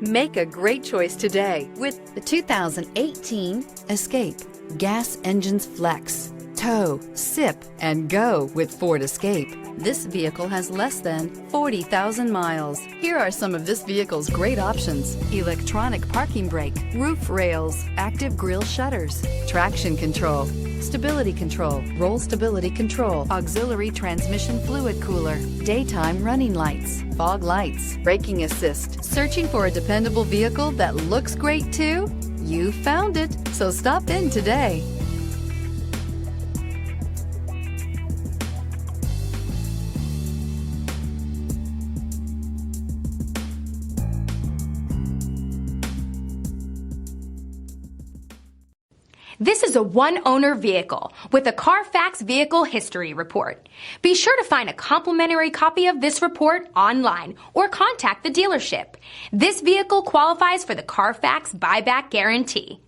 Make a great choice today with the 2018 Escape. Gas engines flex, tow, sip, and go with Ford Escape. This vehicle has less than 40,000 miles. Here are some of this vehicle's great options: electronic parking brake, roof rails, active grille shutters, traction control, stability control, roll stability control, auxiliary transmission fluid cooler, daytime running lights, fog lights, braking assist. Searching for a dependable vehicle that looks great too? You found it, so stop in today. This is a one-owner vehicle with a Carfax Vehicle History Report. Be sure to find a complimentary copy of this report online or contact the dealership. This vehicle qualifies for the Carfax Buyback Guarantee.